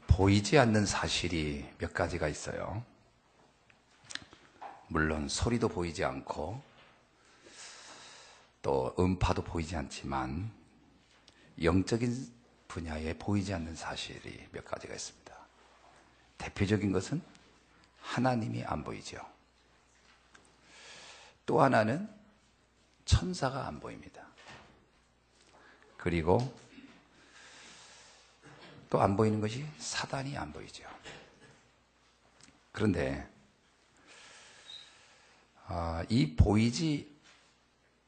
보이지 않는 사실이 몇 가지가 있어요. 물론 소리도 보이지 않고 또 음파도 보이지 않지만 영적인 분야에 보이지 않는 사실이 몇 가지가 있습니다. 대표적인 것은 하나님이 안 보이죠. 또 하나는 천사가 안 보입니다. 그리고 또 안 보이는 것이 사단이 안 보이죠. 그런데 이 보이지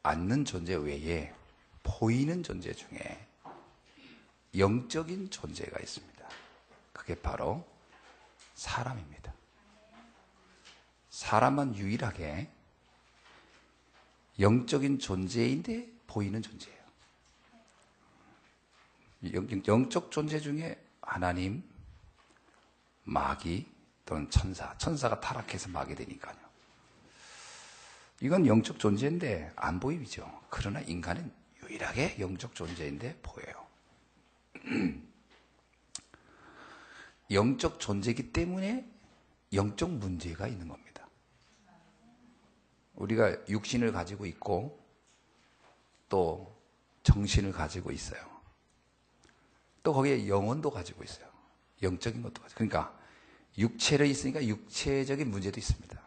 않는 존재 외에 보이는 존재 중에 영적인 존재가 있습니다. 그게 바로 사람입니다. 사람만 유일하게 영적인 존재인데 보이는 존재예요. 영적 존재 중에 하나님, 마귀 또는 천사가 타락해서 마귀 되니까요. 이건 영적 존재인데 안 보이죠. 그러나 인간은 유일하게 영적 존재인데 보여요. 영적 존재이기 때문에 영적 문제가 있는 겁니다. 우리가 육신을 가지고 있고 또 정신을 가지고 있어요. 또 거기에 영혼도 가지고 있어요. 영적인 것도 가지고. 그러니까 육체를 있으니까 육체적인 문제도 있습니다.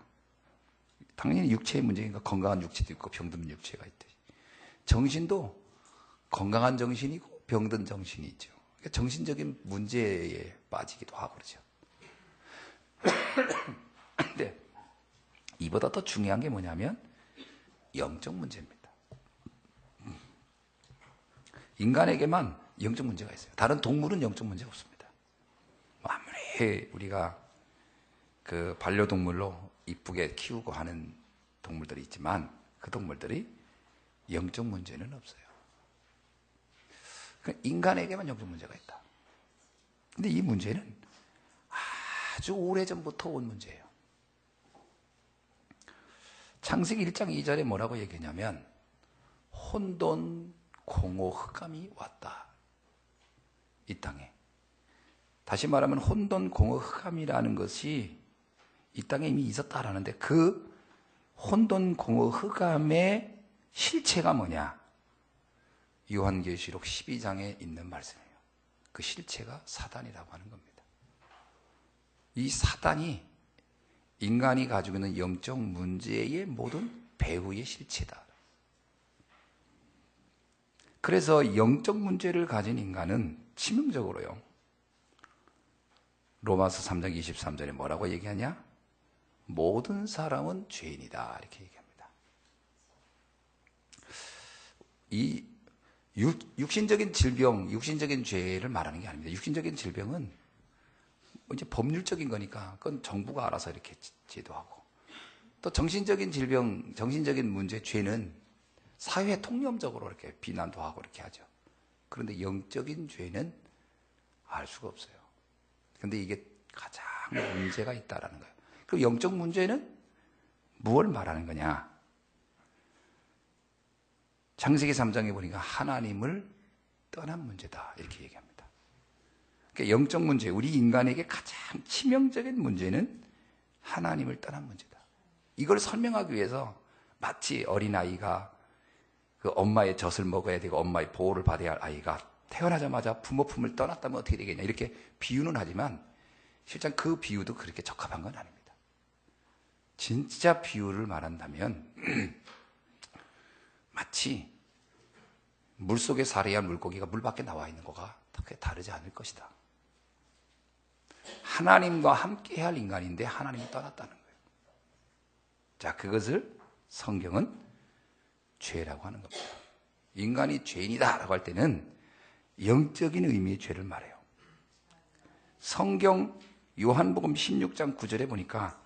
당연히 육체의 문제니까 건강한 육체도 있고 병든 육체가 있듯이 정신도 건강한 정신이고 병든 정신이 있죠. 그러니까 정신적인 문제에 빠지기도 하고 그러죠. 근데 이보다 더 중요한 게 뭐냐면 영적 문제입니다. 인간에게만 영적 문제가 있어요. 다른 동물은 영적 문제가 없습니다. 아무리 우리가 그 반려동물로 이쁘게 키우고 하는 동물들이 있지만 그 동물들이 영적 문제는 없어요. 인간에게만 영적 문제가 있다. 근데 이 문제는 아주 오래전부터 온 문제예요. 창세기 1장 2절에 뭐라고 얘기했냐면 혼돈, 공허, 흑암이 왔다. 이 땅에. 다시 말하면 혼돈, 공허, 흑암이라는 것이 이 땅에 이미 있었다라는데 그 혼돈, 공허, 흑암의 실체가 뭐냐? 요한계시록 12장에 있는 말씀이에요. 그 실체가 사단이라고 하는 겁니다. 이 사단이 인간이 가지고 있는 영적 문제의 모든 배후의 실체다. 그래서 영적 문제를 가진 인간은 치명적으로요. 로마서 3장 23절에 뭐라고 얘기하냐? 모든 사람은 죄인이다. 이렇게 얘기합니다. 이 육신적인 질병, 육신적인 죄를 말하는 게 아닙니다. 육신적인 질병은 이제 법률적인 거니까 그건 정부가 알아서 이렇게 제도하고 또 정신적인 질병, 정신적인 문제, 죄는 사회 통념적으로 이렇게 비난도 하고 이렇게 하죠. 그런데 영적인 죄는 알 수가 없어요. 그런데 이게 가장 문제가 있다라는 거예요. 그리고 영적 문제는 무엇을 말하는 거냐? 창세기 3장에 보니까 하나님을 떠난 문제다 이렇게 얘기합니다. 그러니까 영적 문제, 우리 인간에게 가장 치명적인 문제는 하나님을 떠난 문제다. 이걸 설명하기 위해서 마치 어린아이가 그 엄마의 젖을 먹어야 되고 엄마의 보호를 받아야 할 아이가 태어나자마자 부모 품을 떠났다면 어떻게 되겠냐 이렇게 비유는 하지만 실제 그 비유도 그렇게 적합한 건 아닙니다. 진짜 비유를 말한다면 마치 물속에 살아야 할 물고기가 물 밖에 나와 있는 것과 크게 다르지 않을 것이다. 하나님과 함께 할 인간인데 하나님이 떠났다는 거예요. 자, 그것을 성경은 죄라고 하는 겁니다. 인간이 죄인이다라고 할 때는 영적인 의미의 죄를 말해요. 성경 요한복음 16장 9절에 보니까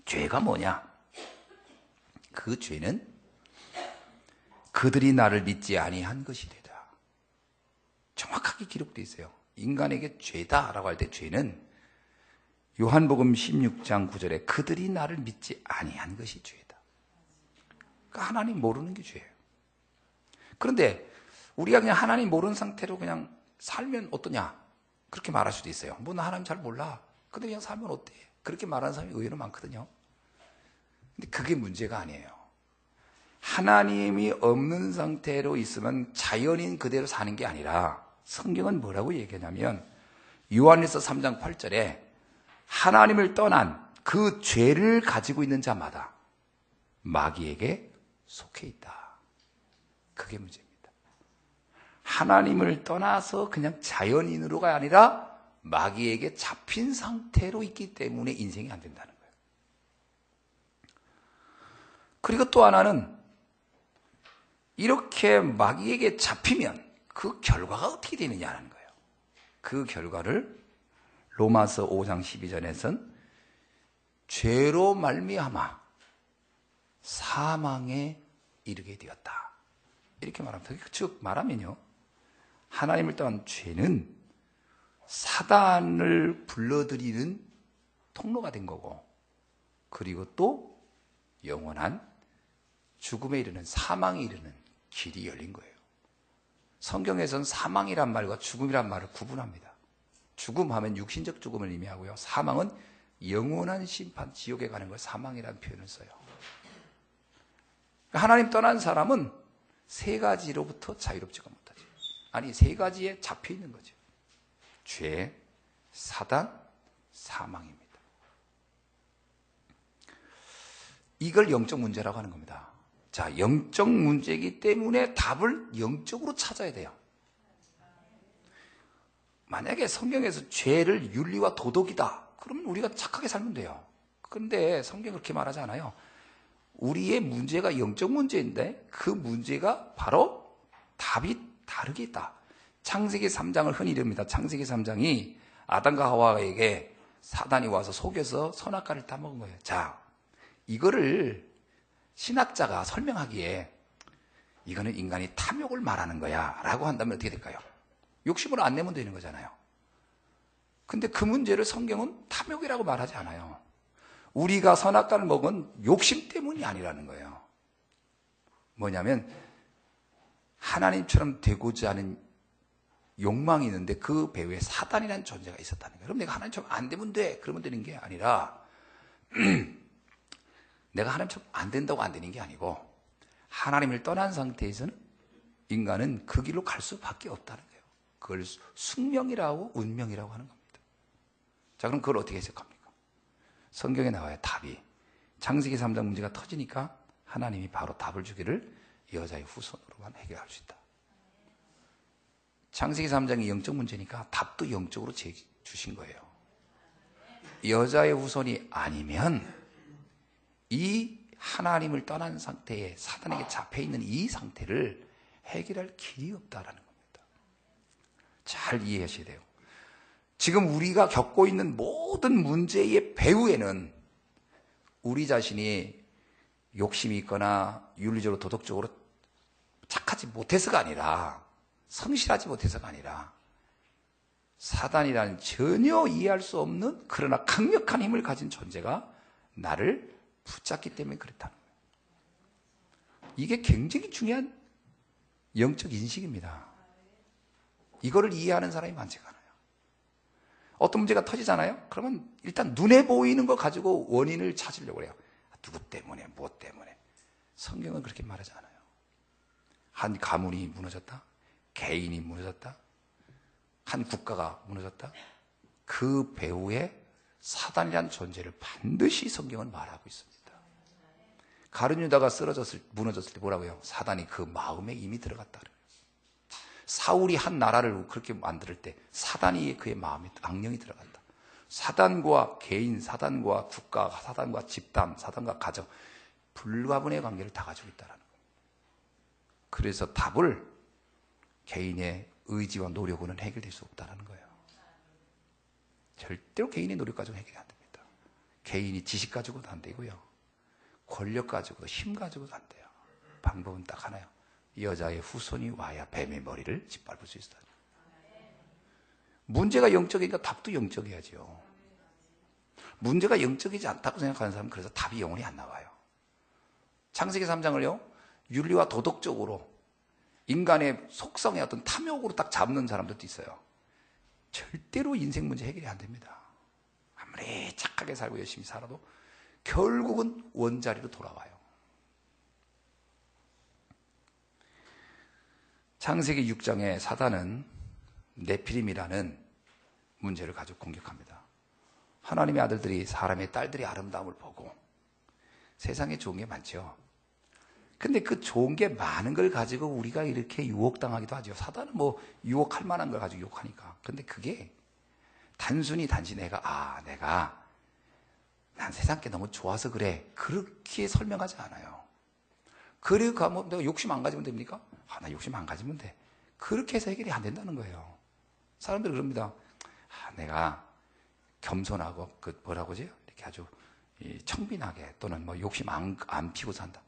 죄가 뭐냐? 그 죄는 그들이 나를 믿지 아니한 것이 되다. 정확하게 기록되어 있어요. 인간에게 죄다라고 할 때 죄는 요한복음 16장 9절에 그들이 나를 믿지 아니한 것이 죄다. 그러니까 하나님 모르는 게 죄예요. 그런데 우리가 그냥 하나님 모르는 상태로 그냥 살면 어떠냐? 그렇게 말할 수도 있어요. 뭐 나 하나님 잘 몰라. 근데 그냥 살면 어때? 그렇게 말하는 사람이 의외로 많거든요. 근데 그게 문제가 아니에요. 하나님이 없는 상태로 있으면 자연인 그대로 사는 게 아니라 성경은 뭐라고 얘기하냐면 요한일서 3장 8절에 하나님을 떠난 그 죄를 가지고 있는 자마다 마귀에게 속해 있다. 그게 문제입니다. 하나님을 떠나서 그냥 자연인으로가 아니라 마귀에게 잡힌 상태로 있기 때문에 인생이 안 된다는 거예요. 그리고 또 하나는 이렇게 마귀에게 잡히면 그 결과가 어떻게 되느냐는 거예요. 그 결과를 로마서 5장 12절에서는 죄로 말미암아 사망에 이르게 되었다. 이렇게 말합니다. 즉 말하면요, 하나님을 떠난 죄는 사단을 불러들이는 통로가 된 거고, 그리고 또 영원한 죽음에 이르는, 사망에 이르는 길이 열린 거예요. 성경에서는 사망이란 말과 죽음이란 말을 구분합니다. 죽음하면 육신적 죽음을 의미하고요, 사망은 영원한 심판, 지옥에 가는 걸 사망이라는 표현을 써요. 하나님 떠난 사람은 세 가지로부터 자유롭지가 못하죠. 아니, 세 가지에 잡혀 있는 거죠. 죄, 사단, 사망입니다. 이걸 영적 문제라고 하는 겁니다. 자, 영적 문제이기 때문에 답을 영적으로 찾아야 돼요. 만약에 성경에서 죄를 윤리와 도덕이다, 그러면 우리가 착하게 살면 돼요. 그런데 성경은 그렇게 말하지 않아요. 우리의 문제가 영적 문제인데 그 문제가 바로 답이 다르게 있다. 창세기 3장을 흔히 이릅니다. 창세기 3장이 아담과 하와에게 사단이 와서 속여서 선악과를 따먹은 거예요. 자, 이거를 신학자가 설명하기에 이거는 인간이 탐욕을 말하는 거야 라고 한다면 어떻게 될까요? 욕심을 안 내면 되는 거잖아요. 근데 그 문제를 성경은 탐욕이라고 말하지 않아요. 우리가 선악과를 먹은 욕심 때문이 아니라는 거예요. 뭐냐면 하나님처럼 되고자 하는 욕망이 있는데 그 배후에 사단이라는 존재가 있었다는 거예요. 그럼 내가 하나님처럼 안 되면 돼, 그러면 되는 게 아니라 내가 하나님처럼 안 된다고 안 되는 게 아니고 하나님을 떠난 상태에서는 인간은 그 길로 갈 수밖에 없다는 거예요. 그걸 숙명이라고 운명이라고 하는 겁니다. 자, 그럼 그걸 어떻게 해석합니까? 성경에 나와요, 답이. 창세기 3장 문제가 터지니까 하나님이 바로 답을 주기를 여자의 후손으로만 해결할 수 있다. 창세기 3장이 영적 문제니까 답도 영적으로 주신 거예요. 여자의 후손이 아니면 이 하나님을 떠난 상태에 사단에게 잡혀있는 이 상태를 해결할 길이 없다라는 겁니다. 잘 이해하셔야 돼요. 지금 우리가 겪고 있는 모든 문제의 배후에는 우리 자신이 욕심이 있거나 윤리적으로 도덕적으로 착하지 못해서가 아니라, 성실하지 못해서가 아니라 사단이라는 전혀 이해할 수 없는 그러나 강력한 힘을 가진 존재가 나를 붙잡기 때문에 그렇다는 거예요. 이게 굉장히 중요한 영적 인식입니다. 이거를 이해하는 사람이 많지가 않아요. 어떤 문제가 터지잖아요? 그러면 일단 눈에 보이는 거 가지고 원인을 찾으려고 해요. 누구 때문에, 뭐 때문에. 성경은 그렇게 말하지 않아요. 한 가문이 무너졌다, 개인이 무너졌다, 한 국가가 무너졌다, 그 배후에 사단이라는 존재를 반드시 성경은 말하고 있습니다. 가룟 유다가 무너졌을 때 뭐라고요? 사단이 그 마음에 이미 들어갔다 그래요. 사울이 한 나라를 그렇게 만들 때 사단이 그의 마음에 악령이 들어간다. 사단과 개인, 사단과 국가, 사단과 집단, 사단과 가정, 불가분의 관계를 다 가지고 있다는 거예요. 그래서 답을 개인의 의지와 노력으로는 해결될 수 없다는 거예요. 절대로 개인의 노력 가지고 해결이 안 됩니다. 개인이 지식 가지고도 안 되고요, 권력 가지고도, 힘 가지고도 안 돼요. 방법은 딱 하나요. 여자의 후손이 와야 뱀의 머리를 짓밟을 수 있다. 문제가 영적이니까 답도 영적이야죠. 문제가 영적이지 않다고 생각하는 사람은 그래서 답이 영원히 안 나와요. 창세기 3장을요, 윤리와 도덕적으로 인간의 속성의 어떤 탐욕으로 딱 잡는 사람들도 있어요. 절대로 인생 문제 해결이 안 됩니다. 아무리 착하게 살고 열심히 살아도 결국은 원자리로 돌아와요. 창세기 6장에 사단은 네피림이라는 문제를 가지고 공격합니다. 하나님의 아들들이 사람의 딸들의 아름다움을 보고 세상에 좋은 게 많죠. 근데 그 좋은 게 많은 걸 가지고 우리가 이렇게 유혹당하기도 하죠. 사단은 뭐 유혹할 만한 걸 가지고 유혹하니까. 근데 그게 단지 내가 난 세상 게 너무 좋아서 그래, 그렇게 설명하지 않아요. 그리고 뭐 내가 욕심 안 가지면 됩니까? 나 욕심 안 가지면 돼. 그렇게 해서 해결이 안 된다는 거예요. 사람들이 그럽니다. 내가 겸손하고 이렇게 아주 청빈하게, 또는 뭐 욕심 안 피고 산다.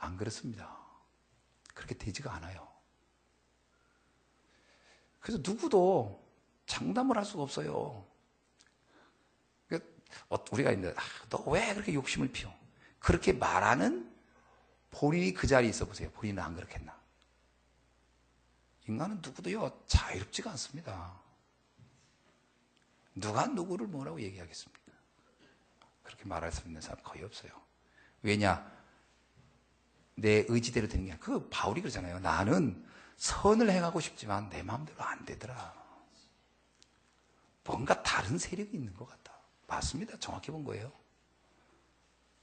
안 그렇습니다. 그렇게 되지가 않아요. 그래서 누구도 장담을 할 수가 없어요. 우리가 있는데, 너 왜 그렇게 욕심을 피워? 그렇게 말하는 본인이 그 자리에 있어 보세요. 본인은 안 그렇겠나? 인간은 누구도요, 자유롭지가 않습니다. 누가 누구를 뭐라고 얘기하겠습니까? 그렇게 말할 수 있는 사람 거의 없어요. 왜냐? 내 의지대로 되는 게 아니라, 바울이 그러잖아요. 나는 선을 행하고 싶지만 내 마음대로 안 되더라. 뭔가 다른 세력이 있는 것 같다. 맞습니다. 정확히 본 거예요.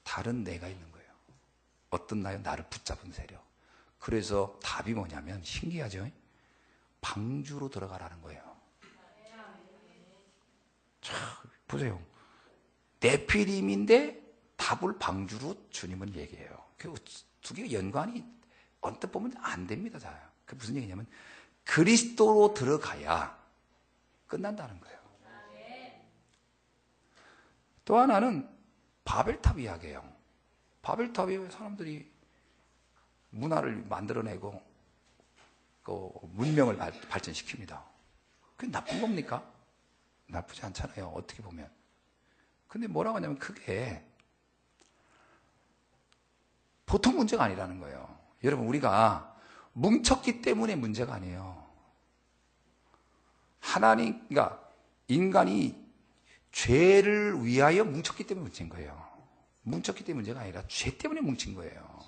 다른 내가 있는 거예요. 어떤 나를 붙잡은 세력. 그래서 답이 뭐냐면, 신기하죠? 방주로 들어가라는 거예요. 자, 보세요. 네피림인데 답을 방주로 주님은 얘기해요. 두 개의 연관이 언뜻 보면 안 됩니다. 잘. 그 무슨 얘기냐면, 그리스도로 들어가야 끝난다는 거예요. 또 하나는 바벨탑 이야기예요. 바벨탑이 사람들이 문화를 만들어내고 그 문명을 발전시킵니다. 그게 나쁜 겁니까? 나쁘지 않잖아요. 어떻게 보면. 근데 뭐라고 하냐면, 그게 보통 문제가 아니라는 거예요. 여러분, 우리가 뭉쳤기 때문에 문제가 아니에요. 그러니까 인간이 죄를 위하여 뭉쳤기 때문에 뭉친 거예요. 뭉쳤기 때문에 문제가 아니라 죄 때문에 뭉친 거예요.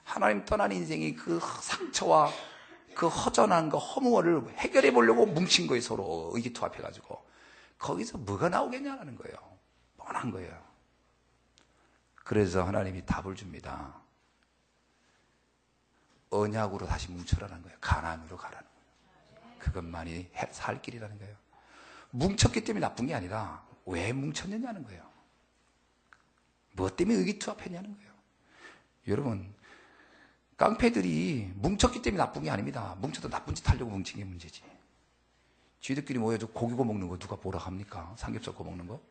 하나님 떠난 인생이 그 상처와 그 허전한 그 허무를 해결해 보려고 뭉친 거예요. 서로 의기투합해가지고. 거기서 뭐가 나오겠냐는 거예요. 뻔한 거예요. 그래서 하나님이 답을 줍니다. 언약으로 다시 뭉쳐라는 거예요. 가나안으로 가라는 거예요. 그것만이 살 길이라는 거예요. 뭉쳤기 때문에 나쁜 게 아니라 왜 뭉쳤느냐는 거예요. 무엇 때문에 의기투합했냐는 거예요. 여러분, 깡패들이 뭉쳤기 때문에 나쁜 게 아닙니다. 뭉쳐도 나쁜 짓 하려고 뭉친 게 문제지. 쥐들끼리 모여서 고기 구워 먹는 거 누가 보라 합니까? 삼겹살 구워 먹는 거?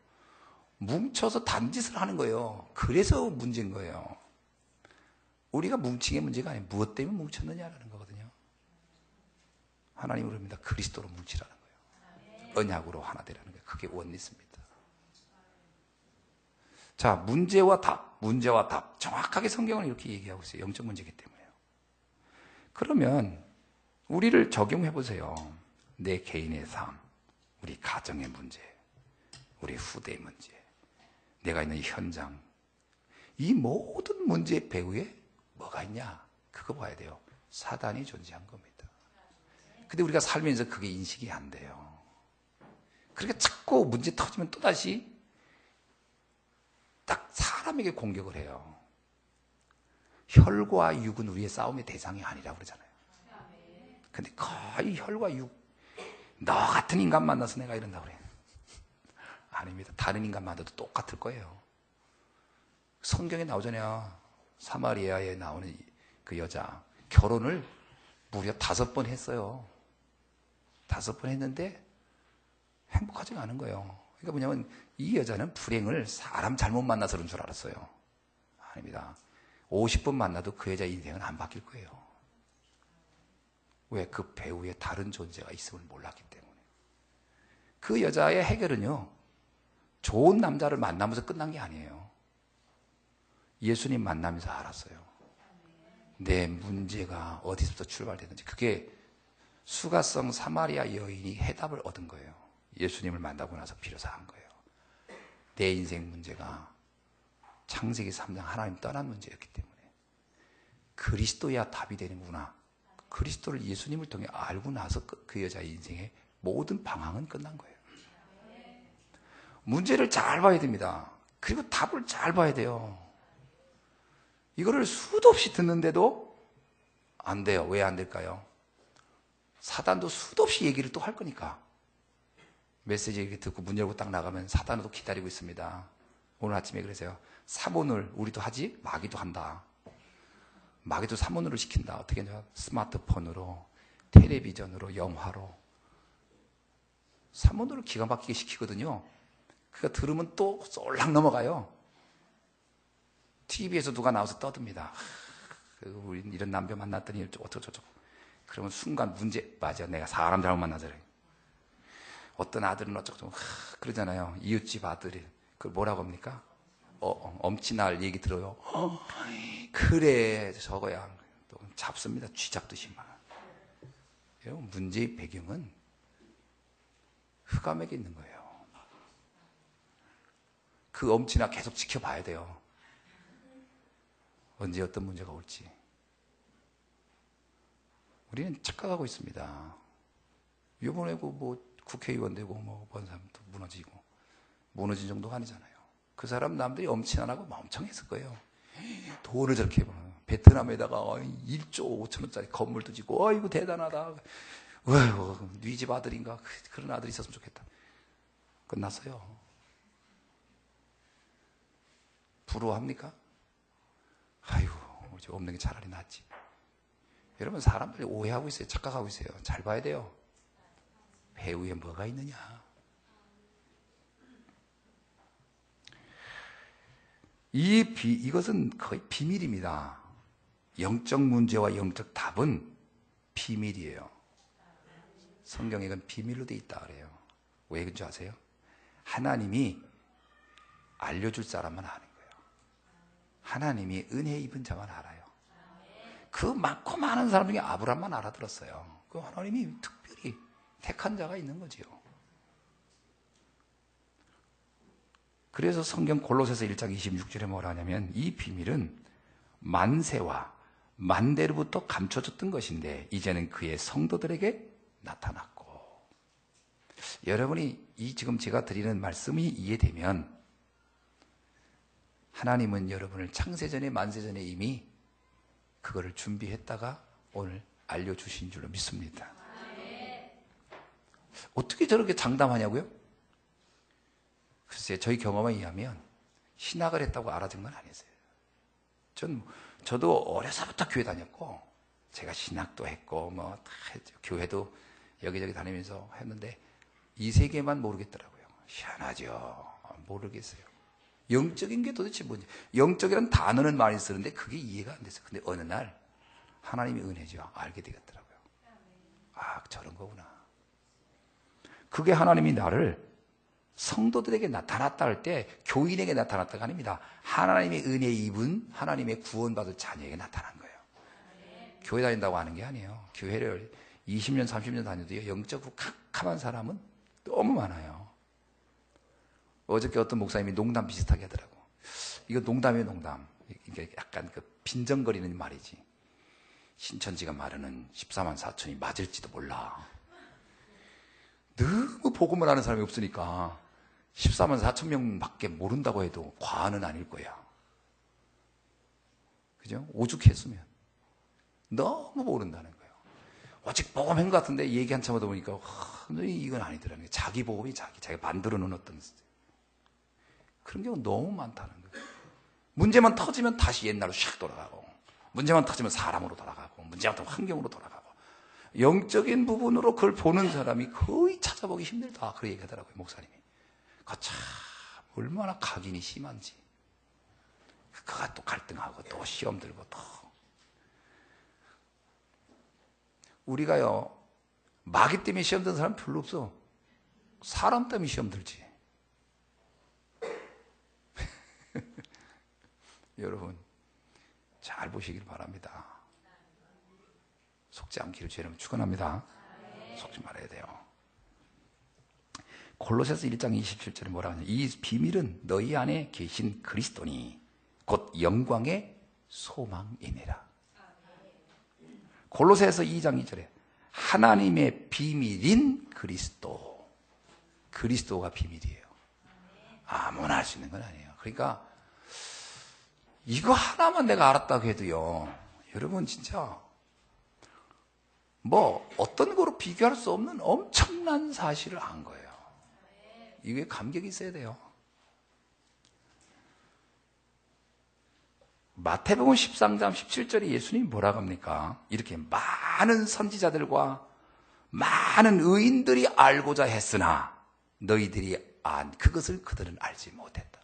뭉쳐서 단짓을 하는 거예요. 그래서 문제인 거예요. 우리가 뭉친 게 문제가 아니에요. 무엇 때문에 뭉쳤느냐라는 거거든요. 하나님은 그럽니다. 그리스도로 뭉치라는 거예요. 언약으로 하나 되라는 거예요. 그게 원리스입니다. 자, 문제와 답. 정확하게 성경은 이렇게 얘기하고 있어요. 영적 문제이기 때문에요. 그러면 우리를 적용해 보세요. 내 개인의 삶, 우리 가정의 문제, 우리 후대의 문제, 내가 있는 현장, 이 모든 문제의 배후에 뭐가 있냐? 그거 봐야 돼요. 사단이 존재한 겁니다. 근데 우리가 살면서 그게 인식이 안 돼요. 그러니까 자꾸 문제 터지면 또다시 딱 사람에게 공격을 해요. 혈과 육은 우리의 싸움의 대상이 아니라고 그러잖아요. 근데 거의 혈과 육, 너 같은 인간 만나서 내가 이런다고 그래요. 아닙니다. 다른 인간 만나도 똑같을 거예요. 성경에 나오잖아요. 사마리아에 나오는 그 여자, 결혼을 무려 5번 했어요. 5번 했는데 행복하지가 않은 거예요. 그러니까 뭐냐면, 이 여자는 불행을 사람 잘못 만나서 그런 줄 알았어요. 아닙니다. 50번 만나도 그 여자 인생은 안 바뀔 거예요. 왜? 그 배우에 다른 존재가 있음을 몰랐기 때문에. 그 여자의 해결은요, 좋은 남자를 만나면서 끝난 게 아니에요. 예수님 만나면서 알았어요. 내 문제가 어디서부터 출발되는지. 그게 수가성 사마리아 여인이 해답을 얻은 거예요. 예수님을 만나고 나서 비로소 한 거예요. 내 인생 문제가 창세기 3장 하나님 떠난 문제였기 때문에 그리스도야 답이 되는구나. 그리스도를 예수님을 통해 알고 나서 그 여자의 인생의 모든 방황은 끝난 거예요. 문제를 잘 봐야 됩니다. 그리고 답을 잘 봐야 돼요. 이거를 수도 없이 듣는데도 안 돼요. 왜 안 될까요? 사단도 수도 없이 얘기를 또 할 거니까. 메시지 이렇게 듣고 문 열고 딱 나가면 사단은 또 기다리고 있습니다. 오늘 아침에 그래서요. 사본을 우리도 하지? 마귀도 한다. 마귀도 사본으로 시킨다. 어떻게 하냐? 스마트폰으로, 텔레비전으로, 영화로. 사본으로 기가 막히게 시키거든요. 그거 들으면 또 쏠락 넘어가요. TV에서 누가 나와서 떠듭니다. 우리 이런 남편 만났더니 어쩌고저쩌고. 그러면 순간 문제, 맞아. 내가 사람 잘못 만나서 그래. 어떤 아들은 어쩌고 그러잖아요. 이웃집 아들이. 그걸 뭐라고 합니까? 엄친아를 얘기 들어요. 그래, 저거야. 또 잡습니다. 쥐 잡듯이 막. 문제의 배경은 흑암에게 있는 거예요. 그 엄친아 계속 지켜봐야 돼요. 언제 어떤 문제가 올지. 우리는 착각하고 있습니다. 이번에 뭐 국회의원 되고 뭐 본 사람도 무너지고 무너진 정도가 아니잖아요. 그 사람 남들이 엄친아라고 멍청했을 거예요. 돈을 저렇게 베트남에다가 1조 5천원짜리 건물도 짓고 어이구 대단하다. 네 집 아들인가? 그런 아들이 있었으면 좋겠다. 끝났어요. 부러워합니까? 아이고 없는 게 차라리 낫지. 여러분 사람들이 오해하고 있어요. 착각하고 있어요. 잘 봐야 돼요. 배후에 뭐가 있느냐. 이것은 거의 비밀입니다. 영적 문제와 영적 답은 비밀이에요. 성경에 이건 비밀로 돼 있다 그래요. 왜 그런지 아세요? 하나님이 알려줄 사람만 아는 거예요. 하나님이 은혜 입은 자만 알아요. 그 많고 많은 사람 중에 아브라함만 알아들었어요. 그 하나님이 특별히 택한 자가 있는 거지요. 그래서 성경 골로새서 1장 26절에 뭐라 하냐면 이 비밀은 만세와 만대로부터 감춰졌던 것인데 이제는 그의 성도들에게 나타났고. 여러분이 이 지금 제가 드리는 말씀이 이해되면 하나님은 여러분을 창세전에 만세전에 이미 그거를 준비했다가 오늘 알려주신 줄로 믿습니다. 어떻게 저렇게 장담하냐고요? 글쎄요, 저희 경험에 의하면 신학을 했다고 알아준 건 아니었어요. 저도 어려서부터 교회 다녔고, 제가 신학도 했고, 뭐, 다 했죠. 교회도 여기저기 다니면서 했는데, 이 세계만 모르겠더라고요. 희한하죠. 모르겠어요. 영적인 게 도대체 뭔지. 영적이라는 단어는 많이 쓰는데, 그게 이해가 안 됐어요. 근데 어느 날, 하나님의 은혜죠. 알게 되겠더라고요. 아, 저런 거구나. 그게 하나님이 나를 성도들에게 나타났다 할 때 교인에게 나타났다가 아닙니다. 하나님의 은혜 입은 하나님의 구원받을 자녀에게 나타난 거예요. 교회 다닌다고 하는 게 아니에요. 교회를 20년, 30년 다녀도요. 영적으로 캄캄한 사람은 너무 많아요. 어저께 어떤 목사님이 농담 비슷하게 하더라고. 이거 농담이에요, 농담. 이게 약간 그 빈정거리는 말이지. 신천지가 말하는 14만 4천이 맞을지도 몰라. 너무 복음을 하는 사람이 없으니까 14만 4천 명밖에 모른다고 해도 과언은 아닐 거야. 그죠? 오죽했으면. 너무 모른다는 거예요. 오직 복음한 것 같은데 얘기 한참 하다 보니까 이건 아니더라는 거예요. 자기 복음이 자기가 만들어 놓은 어떤 그런 경우 너무 많다는 거예요. 문제만 터지면 다시 옛날로 샥 돌아가고, 문제만 터지면 사람으로 돌아가고, 문제만 터지면 환경으로 돌아가고, 영적인 부분으로 그걸 보는 사람이 거의 찾아보기 힘들다. 그렇게 얘기하더라고요, 목사님이. 참 얼마나 각인이 심한지. 그가 또 갈등하고 또 시험 들고 또. 우리가요, 마귀 때문에 시험 드는 사람 별로 없어. 사람 때문에 시험 들지. 여러분 잘 보시길 바랍니다. 속지 않기를 주님 축원합니다. 속지 말아야 돼요. 골로새서 1장 27절에 뭐라고 하냐? 이 비밀은 너희 안에 계신 그리스도니 곧 영광의 소망이니라. 골로새서 2장 2절에 하나님의 비밀인 그리스도. 그리스도가 비밀이에요. 아무나 할 수 있는 건 아니에요. 그러니까 이거 하나만 내가 알았다고 해도요, 여러분 진짜 뭐 어떤 거로 비교할 수 없는 엄청난 사실을 안 거예요. 이게 감격이 있어야 돼요. 마태복음 13장 17절에 예수님이 뭐라고 합니까? 이렇게 많은 선지자들과 많은 의인들이 알고자 했으나 너희들이 그것을 그들은 알지 못했다.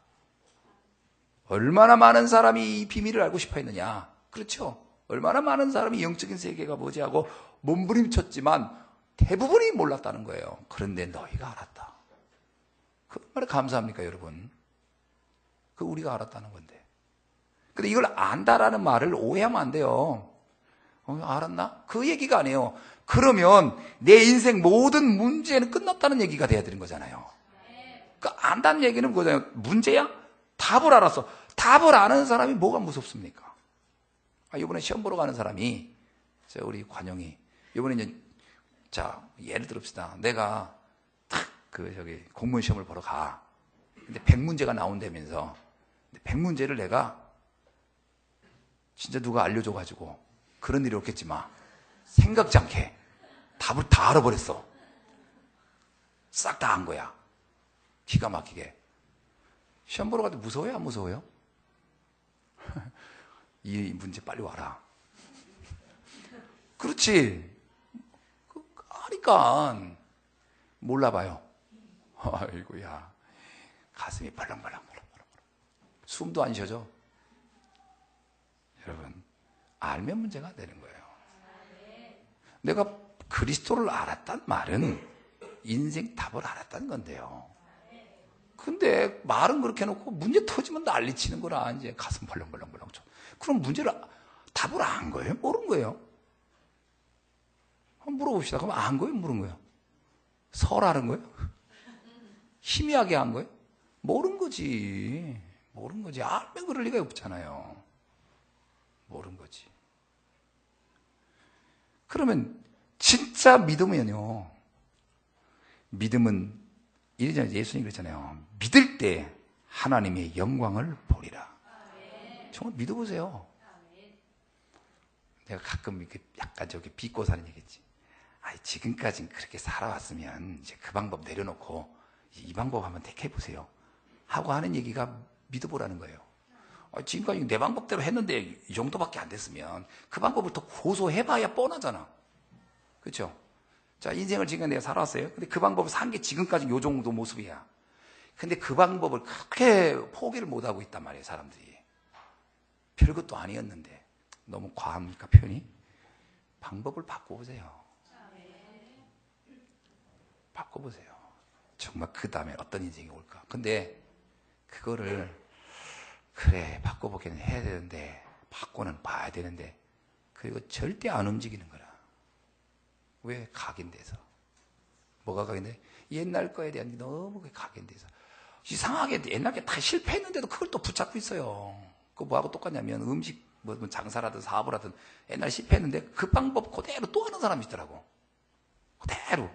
얼마나 많은 사람이 이 비밀을 알고 싶어 했느냐? 그렇죠? 얼마나 많은 사람이 영적인 세계가 뭐지 하고 몸부림쳤지만 대부분이 몰랐다는 거예요. 그런데 너희가 알았다. 그 말에 감사합니까, 여러분? 그 우리가 알았다는 건데. 근데 이걸 안다라는 말을 오해하면 안 돼요. 알았나? 그 얘기가 아니에요. 그러면 내 인생 모든 문제는 끝났다는 얘기가 돼야 되는 거잖아요. 그러니까 안다는 얘기는 뭐잖아요. 문제야? 답을 알았어. 답을 아는 사람이 뭐가 무섭습니까? 이번에 시험 보러 가는 사람이, 우리 관영이, 이번에 이제, 예를 들읍시다. 내가 공무원 시험을 보러 가. 근데 100문제가 나온다면서, 100문제를 내가 진짜 누가 알려줘가지고, 그런 일이 없겠지만, 생각지 않게 답을 다 알아버렸어. 싹 다 안 거야. 기가 막히게. 시험 보러 갈 때 무서워요? 안 무서워요? 이 문제 빨리 와라. 그렇지. 하니까 몰라봐요. 아이고야. 가슴이 벌렁벌렁. 숨도 안 쉬어져. 여러분, 알면 문제가 안 되는 거예요. 내가 그리스도를 알았단 말은 인생 답을 알았다는 건데요. 근데 말은 그렇게 해놓고 문제 터지면 난리치는 거라 이제 가슴 벌렁벌렁. 그럼 답을 안 거예요? 모른 거예요? 한번 물어봅시다. 그럼 안 거예요? 모른 거예요? 설하는 거예요? 희미하게 한 거예요? 모른 거지. 알면 그럴 리가 없잖아요. 모른 거지. 그러면 진짜 믿음은요. 믿음은 이전에 예수님이 그랬잖아요. 믿을 때 하나님의 영광을 보리라. 정말 믿어보세요. 내가 가끔 이렇게 약간 비꼬 사는 얘기지. 지금까지 그렇게 살아왔으면 이제 그 방법 내려놓고 이 방법 한번 택해보세요. 하고 하는 얘기가 믿어보라는 거예요. 지금까지 내 방법대로 했는데 이 정도밖에 안 됐으면 그 방법을 더 고소해봐야 뻔하잖아. 그렇죠? 인생을 지금 내가 살아왔어요. 근데 그 방법을 산 게 지금까지 요 정도 모습이야. 근데 그 방법을 그렇게 포기를 못하고 있단 말이에요, 사람들이. 별것도 아니었는데. 너무 과합니까, 표현이? 방법을 바꿔보세요. 바꿔보세요. 정말 그 다음에 어떤 인생이 올까? 근데 그거를 그래, 바꿔보기는 해야 되는데 바꿔는 봐야 되는데 그리고 절대 안 움직이는 거라. 왜? 각인돼서. 뭐가 각인돼? 옛날 거에 대한 너무 각인돼서. 이상하게 옛날 게 다 실패했는데도 그걸 또 붙잡고 있어요. 그거 뭐하고 똑같냐면 음식 뭐 장사라든 사업을 하든 옛날 실패했는데 그 방법 그대로 또 하는 사람이 있더라고. 그대로.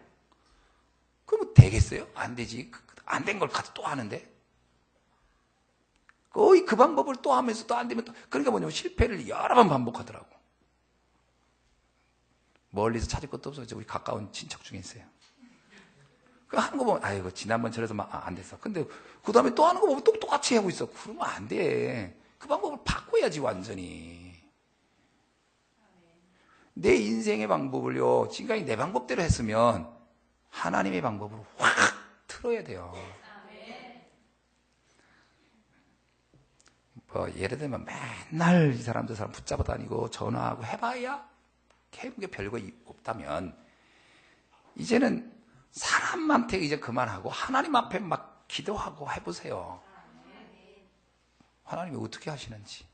그러면 되겠어요? 안 되지. 안 된 걸 가서 또 하는데. 거의 그 방법을 또 하면서 또 안 되면 또. 그러니까 뭐냐면 실패를 여러 번 반복하더라고. 멀리서 찾을 것도 없어. 우리 가까운 친척 중에 있어요. 그 하는 거 보면, 아이고, 지난번 저래서 안 됐어. 근데 그 다음에 또 하는 거 보면 또 똑같이 하고 있어. 그러면 안 돼. 그 방법을 바꿔야지, 완전히. 내 인생의 방법을요, 지금까지 내 방법대로 했으면 하나님의 방법으로 확 틀어야 돼요. 예를 들면 맨날 이 사람 저 사람 붙잡아 다니고 전화하고 해봐야 해본 게 별거 없다면 이제는 사람한테 이제 그만하고 하나님 앞에 막 기도하고 해보세요. 하나님이 어떻게 하시는지.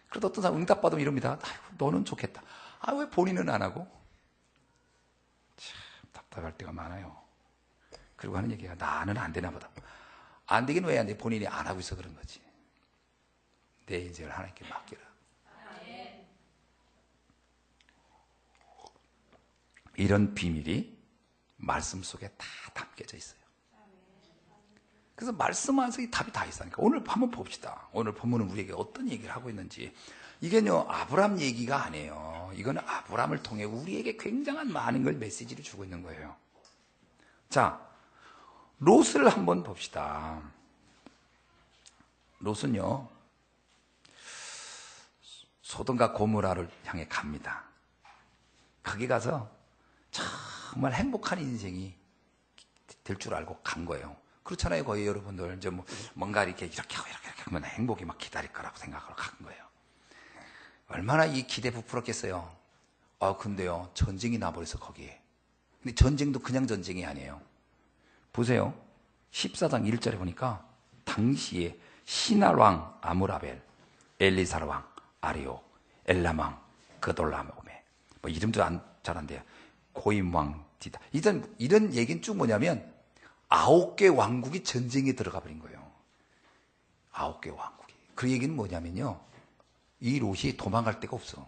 그래도 어떤 사람 응답받으면 이럽니다. 아이고, 너는 좋겠다. 아, 왜 본인은 안 하고? 참 답답할 때가 많아요. 그리고 하는 얘기가 나는 안 되나 보다. 안 되긴 왜 안 돼? 본인이 안 하고 있어 그런 거지. 내 인생을 하나님께 맡겨라. 이런 비밀이 말씀 속에 다 담겨져 있어요. 그래서 말씀 안에서 답이 다 있으니까 오늘 한번 봅시다. 오늘 본문은 우리에게 어떤 얘기를 하고 있는지. 이게요 아브람 얘기가 아니에요. 이건 아브람을 통해 우리에게 굉장한 많은 걸 메시지를 주고 있는 거예요. 자, 롯을 한번 봅시다. 롯은요 소돔과 고모라를 향해 갑니다. 거기 가서 정말 행복한 인생이 될 줄 알고 간 거예요. 그렇잖아요. 거의 여러분들 이제 뭔가 이렇게 하고 이렇게 하면 행복이 막 기다릴 거라고 생각하고 간 거예요. 얼마나 이 기대 부풀었겠어요. 근데요 전쟁이 나버려서 거기에. 근데 전쟁도 그냥 전쟁이 아니에요. 보세요. 14장 1절에 보니까 당시에 시날 왕 아무라벨, 엘리사르 왕 아리오, 엘람 왕 그돌라오메, 뭐 이름도 잘 안 돼요. 고임 왕 디다. 이런 얘기는 쭉 뭐냐면 9개 왕국이 전쟁에 들어가 버린 거예요. 9개 왕국이. 그 얘기는 뭐냐면요, 이 롯이 도망갈 데가 없어.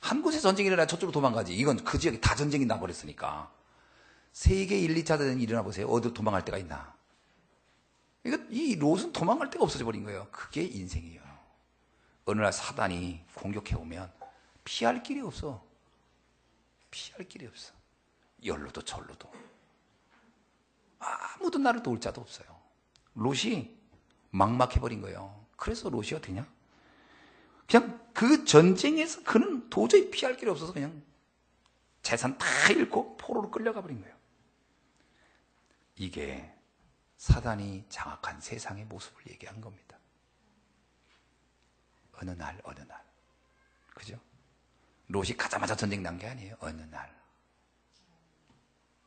한 곳에 전쟁이 일어나 저쪽으로 도망가지. 이건 그 지역에 다 전쟁이 나버렸으니까. 세계 1, 2차 대전이 일어나 보세요. 어디로 도망갈 데가 있나? 이 롯은 도망갈 데가 없어져 버린 거예요. 그게 인생이에요. 어느 날 사단이 공격해 오면 피할 길이 없어. 피할 길이 없어. 열로도 절로도. 아무도 나를 도울 자도 없어요. 롯이 막막해버린 거예요. 그래서 롯이 어떻게냐? 그냥 그 전쟁에서 그는 도저히 피할 길이 없어서 그냥 재산 다 잃고 포로로 끌려가 버린 거예요. 이게 사단이 장악한 세상의 모습을 얘기한 겁니다. 어느 날. 그죠? 롯이 가자마자 전쟁 난 게 아니에요. 어느 날.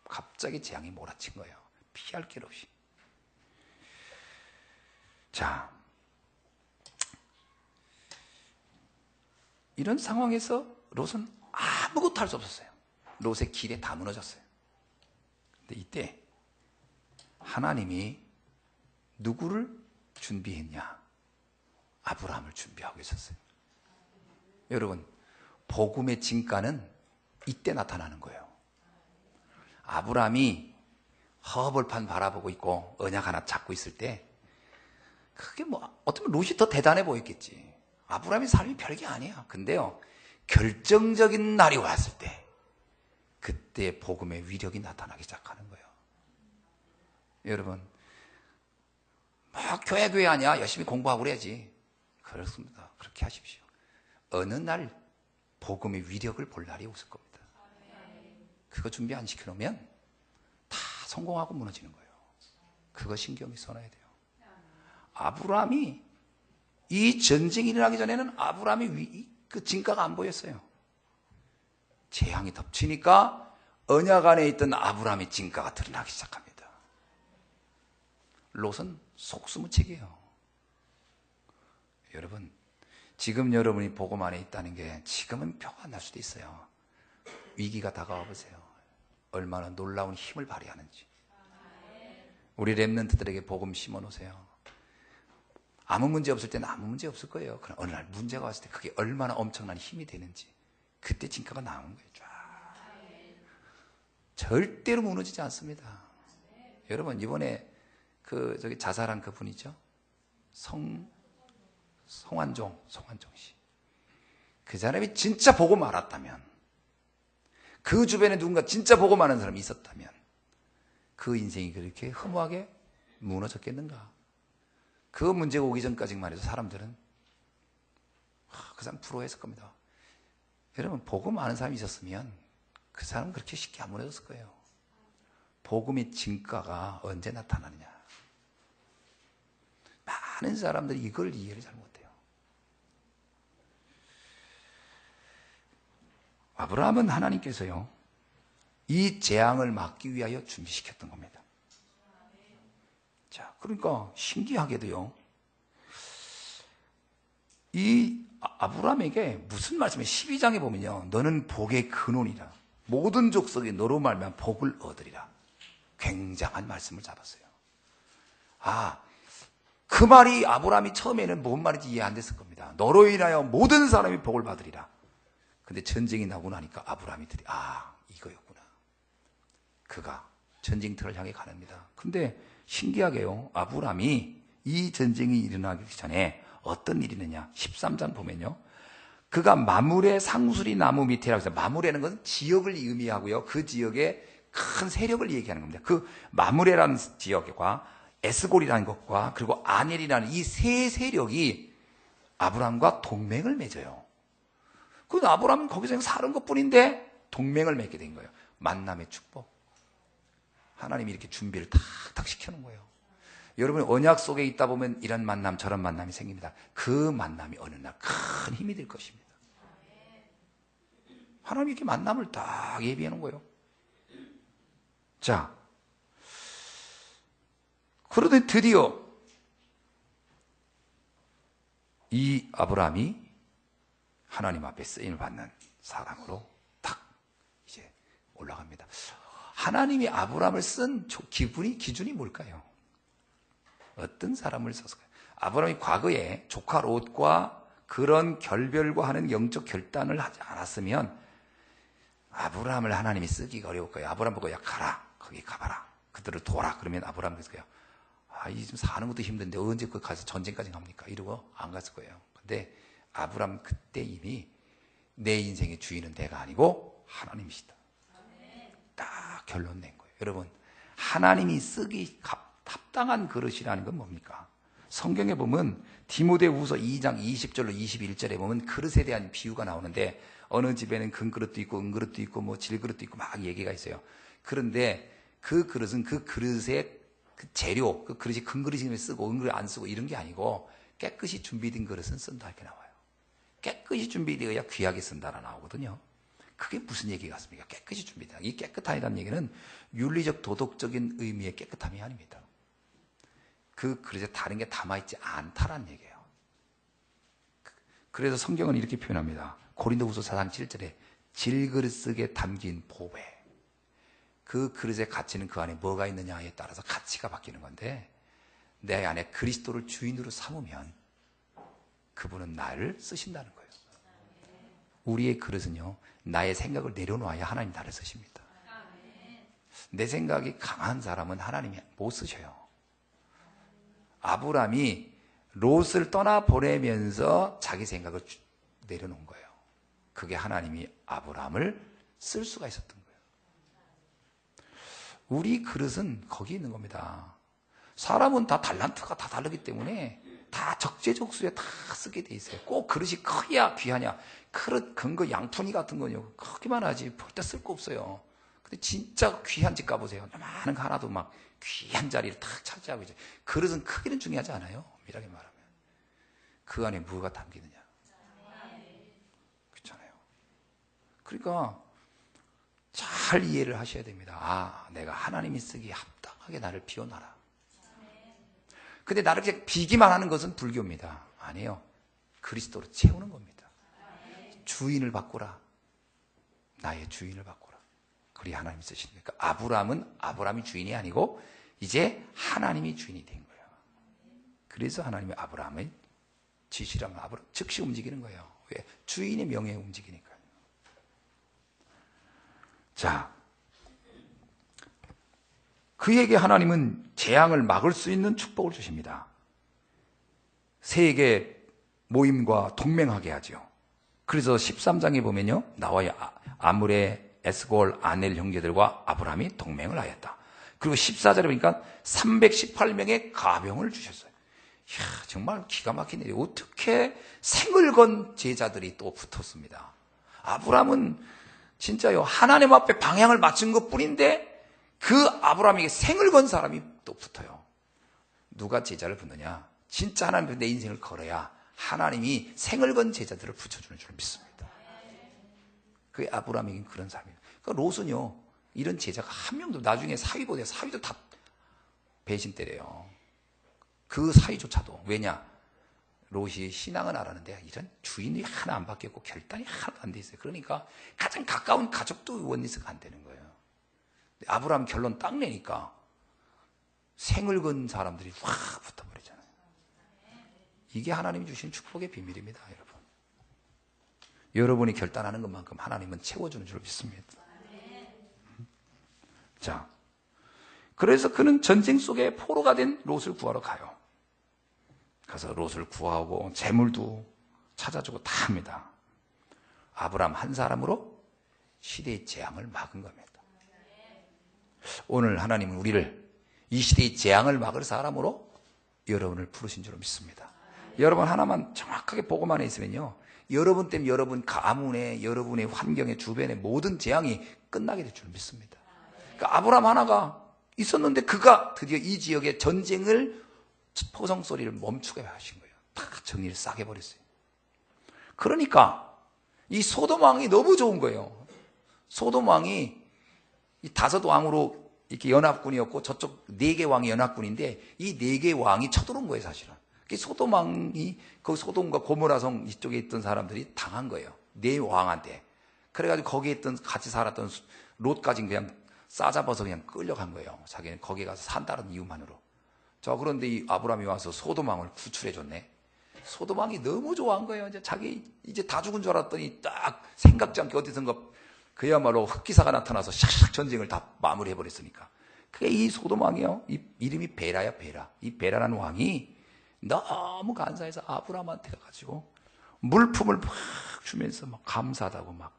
갑자기 재앙이 몰아친 거예요. 피할 길 없이. 자, 이런 상황에서 롯은 아무것도 할 수 없었어요. 롯의 길에 다 무너졌어요. 근데 이때 하나님이 누구를 준비했냐? 아브라함을 준비하고 있었어요. 여러분, 복음의 진가는 이때 나타나는 거예요. 아브라함이 허벌판 바라보고 있고 언약 하나 잡고 있을 때 그게 어쩌면 롯이 더 대단해 보였겠지. 아브라함의 삶이 별게 아니야. 근데요, 결정적인 날이 왔을 때 그때 복음의 위력이 나타나기 시작하는 거예요. 여러분, 교회 아니야. 열심히 공부하고 그래야지. 그렇습니다. 그렇게 하십시오. 어느 날 복음의 위력을 볼 날이 없을 겁니다. 그거 준비 안 시켜놓으면 다 성공하고 무너지는 거예요. 그거 신경이 써놔야 돼요. 아브라함이 이 전쟁이 일어나기 전에는 아브라함이 그 진가가 안 보였어요. 재앙이 덮치니까 언약 안에 있던 아브라함의 진가가 드러나기 시작합니다. 롯은 속수무책이에요. 여러분, 지금 여러분이 복음 안에 있다는 게 지금은 표가 안 날 수도 있어요. 위기가 다가와 보세요. 얼마나 놀라운 힘을 발휘하는지. 우리 렘넌트들에게 복음 심어 놓으세요. 아무 문제 없을 때는 아무 문제 없을 거예요. 그럼 어느 날 문제가 왔을 때 그게 얼마나 엄청난 힘이 되는지 그때 진가가 나오는 거예요. 쫙. 절대로 무너지지 않습니다. 여러분, 이번에 저기 자살한 그분이죠. 송환종 씨. 그 사람이 진짜 복음 알았다면, 그 주변에 누군가 진짜 복음 아는 사람이 있었다면 그 인생이 그렇게 허무하게 무너졌겠는가? 그 문제가 오기 전까지만 해도 사람들은 그 사람 부러워했을 겁니다. 여러분, 복음 아는 사람이 있었으면 그 사람은 그렇게 쉽게 안 무너졌을 거예요. 복음의 진가가 언제 나타나느냐? 많은 사람들이 이걸 이해를 잘 못해요. 아브라함은 하나님께서요, 이 재앙을 막기 위하여 준비시켰던 겁니다. 자, 그러니까 신기하게도요, 이 아브라함에게 무슨 말씀이 12장에 보면요. 너는 복의 근원이라. 모든 족속이 너로 말미암아 복을 얻으리라. 굉장한 말씀을 잡았어요. 그 말이 아브라함이 처음에는 뭔 말인지 이해 안 됐을 겁니다. 너로 인하여 모든 사람이 복을 받으리라. 근데 전쟁이 나고 나니까 아브라함이 이거였구나. 그가 전쟁터를 향해 가랍니다. 근데 신기하게요. 아브라함이 이 전쟁이 일어나기 전에 어떤 일이 있느냐. 13장 보면요. 그가 마므레 상수리 나무 밑에라고 해서 마므레는 것은 지역을 의미하고요. 그 지역의 큰 세력을 얘기하는 겁니다. 그 마므레라는 지역과 에스골이라는 것과 그리고 아넬이라는 이 세 세력이 아브라함과 동맹을 맺어요. 그 아브라함은 거기서 그냥 사는 것뿐인데 동맹을 맺게 된 거예요. 만남의 축복. 하나님이 이렇게 준비를 탁탁 시켜놓은 거예요. 여러분 언약 속에 있다 보면 이런 만남 저런 만남이 생깁니다. 그 만남이 어느 날 큰 힘이 될 것입니다. 하나님이 이렇게 만남을 딱 예비해 놓은 거예요. 자, 그러더니 드디어 이 아브라함이 하나님 앞에 쓰임을 받는 사람으로 딱 이제 올라갑니다. 하나님이 아브라함을 쓴 기준이 뭘까요? 어떤 사람을 썼을까요? 아브라함이 과거에 조카 롯과 그런 결별과 하는 영적 결단을 하지 않았으면 아브라함을 하나님이 쓰기가 어려울 거예요. 아브라함 보고 야 가라. 거기 가봐라. 그들을 도와라. 그러면 아브라함이 그랬을 거예요. 이 지금 사는 것도 힘든데 언제 거기 가서 전쟁까지 갑니까? 이러고 안 갔을 거예요. 근데 아브라함 그때 이미 내 인생의 주인은 내가 아니고 하나님이시다. 딱 결론 낸 거예요. 여러분 하나님이 쓰기 합당한 그릇이라는 건 뭡니까? 성경에 보면 디모데후서 2장 20절로 21절에 보면 그릇에 대한 비유가 나오는데 어느 집에는 금그릇도 있고 은그릇도 있고 뭐 질그릇도 있고 막 얘기가 있어요. 그런데 그 그릇은 그 그릇의 그 재료, 그 그릇이 금그릇이면 쓰고 은그릇 안 쓰고 이런 게 아니고 깨끗이 준비된 그릇은 쓴다 이렇게 나와요. 깨끗이 준비되어야 귀하게 쓴다라 나오거든요. 그게 무슨 얘기 같습니까? 깨끗이 준비된다. 이 깨끗하다는 얘기는 윤리적 도덕적인 의미의 깨끗함이 아닙니다. 그 그릇에 다른 게 담아있지 않다라는 얘기예요. 그래서 성경은 이렇게 표현합니다. 고린도후서 4장 7절에 질그릇 속에 담긴 보배. 그 그릇의 가치는 그 안에 뭐가 있느냐에 따라서 가치가 바뀌는 건데 내 안에 그리스도를 주인으로 삼으면 그분은 나를 쓰신다는 거예요. 우리의 그릇은요. 나의 생각을 내려놓아야 하나님 나를 쓰십니다. 내 생각이 강한 사람은 하나님이 못 쓰셔요. 아브라함이 롯을 떠나보내면서 자기 생각을 내려놓은 거예요. 그게 하나님이 아브라함을 쓸 수가 있었던 거예요. 우리 그릇은 거기 있는 겁니다. 사람은 다 달란트가 다 다르기 때문에 다 적재적소에 다 쓰게 돼 있어요. 꼭 그릇이 커야 귀하냐. 그릇, 근거, 양푼이 같은 거요. 크기만 하지 볼 때 쓸 거 없어요. 근데 진짜 귀한 집 가보세요. 많은 거 하나도 막 귀한 자리를 탁 차지하고 이제 그릇은 크기는 중요하지 않아요. 밀하게 말하면 그 안에 무엇가 담기느냐. 그렇잖아요. 그러니까 잘 이해를 하셔야 됩니다. 내가 하나님이 쓰기에 합당하게 나를 비워놔라. 근데 나를 그냥 비기만 하는 것은 불교입니다. 아니에요. 그리스도로 채우는 겁니다. 주인을 바꾸라. 나의 주인을 바꾸라. 그리 하나님이 쓰시니까 아브라함은 아브라함이 주인이 아니고 이제 하나님이 주인이 된 거예요. 그래서 하나님이 아브라함의 지시라면 아브라함 즉시 움직이는 거예요. 왜? 주인의 명예에 움직이니까요. 자, 그에게 하나님은 재앙을 막을 수 있는 축복을 주십니다. 세계 모임과 동맹하게 하죠. 그래서 13장에 보면요. 나와의 아므레, 에스골, 아넬 형제들과 아브라함이 동맹을 하였다. 그리고 14절에 보니까 318명의 가병을 주셨어요. 이야, 정말 기가 막힌 일이에요. 어떻게 생을 건 제자들이 또 붙었습니다. 아브라함은 진짜요. 하나님 앞에 방향을 맞춘 것 뿐인데 그 아브라함에게 생을 건 사람이 또 붙어요. 누가 제자를 붙느냐? 진짜 하나님 앞에 내 인생을 걸어야 하나님이 생을 건 제자들을 붙여주는 줄 믿습니다. 그게 아브라함에겐 그런 사람이에요. 그러니까 롯은요. 이런 제자가 한 명도 나중에 사위도 사위도 다 배신 때려요. 그 사위조차도. 왜냐? 롯이 신앙은 알았는데 이런 주인이 하나 안 바뀌었고 결단이 하나도 안 돼 있어요. 그러니까 가장 가까운 가족도 원리스가 안 되는 거예요. 아브라함 결론 딱 내니까 생을 건 사람들이 확 붙어버리잖아요. 이게 하나님이 주신 축복의 비밀입니다, 여러분. 여러분이 결단하는 것만큼 하나님은 채워주는 줄 믿습니다. 자, 그래서 그는 전쟁 속에 포로가 된 롯을 구하러 가요. 가서 롯을 구하고 재물도 찾아주고 다 합니다. 아브라함 한 사람으로 시대의 재앙을 막은 겁니다. 오늘 하나님은 우리를 이 시대의 재앙을 막을 사람으로 여러분을 부르신 줄 믿습니다. 여러분 하나만 정확하게 보고만 있으면요, 여러분 때문에 여러분 가문에, 여러분의 환경에, 주변의 모든 재앙이 끝나게 될 줄 믿습니다. 그러니까 아브라함 하나가 있었는데 그가 드디어 이 지역의 전쟁을, 포성 소리를 멈추게 하신 거예요. 다 정리를 싸게 버렸어요. 그러니까 이 소돔 왕이 너무 좋은 거예요. 소돔 왕이 이 5왕으로 이렇게 연합군이었고 저쪽 4개 왕이 연합군인데 이 4개 왕이 쳐들어온 거예요, 사실은. 소돔 왕이 그 소돔과 고모라성 이쪽에 있던 사람들이 당한 거예요. 4왕한테. 그래가지고 거기에 있던 같이 살았던 롯까지 그냥 싸잡아서 그냥 끌려간 거예요. 자기는 거기에 가서 산다는 이유만으로. 자, 그런데 이 아브라함이 와서 소돔 왕을 구출해 줬네. 소돔 왕이 너무 좋아한 거예요. 이제 자기 이제 다 죽은 줄 알았더니 딱 생각지 않게 어디선가 그야말로 흑기사가 나타나서 샥샥 전쟁을 다 마무리해 버렸으니까. 그게 이 소돔 왕이요. 이름이 베라야, 베라. 이 베라라는 왕이 너무 간사해서 아브라함한테 가가지고 물품을 막 주면서 막 감사하다고 막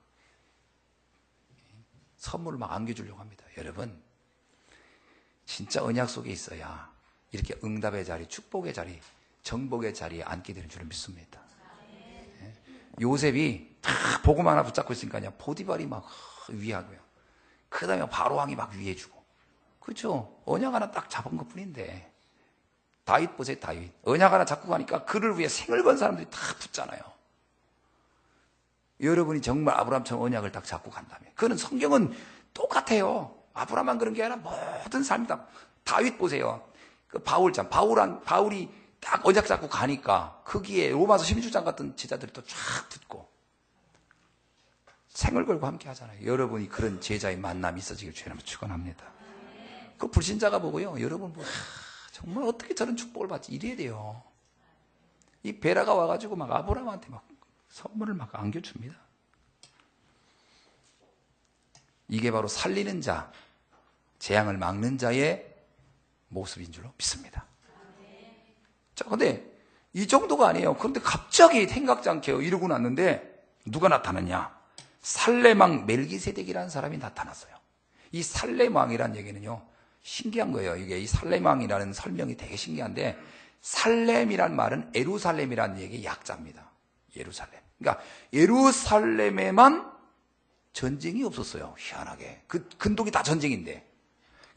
선물을 막 안겨주려고 합니다. 여러분, 진짜 언약 속에 있어야 이렇게 응답의 자리, 축복의 자리, 정복의 자리에 앉게 되는 줄 믿습니다. 요셉이 다 복음 하나 붙잡고 있으니까 그냥 보디발이 막 위하고요. 그 다음에 바로왕이 막 위해주고. 그렇죠? 언약 하나 딱 잡은 것 뿐인데. 다윗 보세요, 다윗. 언약 하나 잡고 가니까 그를 위해 생을 건 사람들이 다 붙잖아요. 여러분이 정말 아브라함처럼 언약을 딱 잡고 간다면. 그거는 성경은 똑같아요. 아브라함만 그런 게 아니라 모든 삶이 다. 다윗 보세요. 그 바울이 딱 언약 잡고 가니까 거기에 로마서 12장 같은 제자들이 또 쫙 붙고 생을 걸고 함께 하잖아요. 여러분이 그런 제자의 만남이 있어지길 주님은 축원합니다. 그 불신자가 보고요, 여러분 정말 어떻게 저런 축복을 받지? 이래야 돼요. 이 베라가 와가지고 막 아브라함한테 막 선물을 막 안겨줍니다. 이게 바로 살리는 자, 재앙을 막는 자의 모습인 줄로 믿습니다. 자, 근데 이 정도가 아니에요. 그런데 갑자기 생각지 않게 이러고 났는데 누가 나타났냐? 살렘왕 멜기세덱이라는 사람이 나타났어요. 이 살렘왕이라는 얘기는요, 신기한 거예요. 이게 이 살렘왕이라는 설명이 되게 신기한데, 살렘이란 말은 예루살렘이라는 얘기의 약자입니다. 예루살렘. 그러니까 예루살렘에만 전쟁이 없었어요. 희한하게. 그 근동이 다 전쟁인데.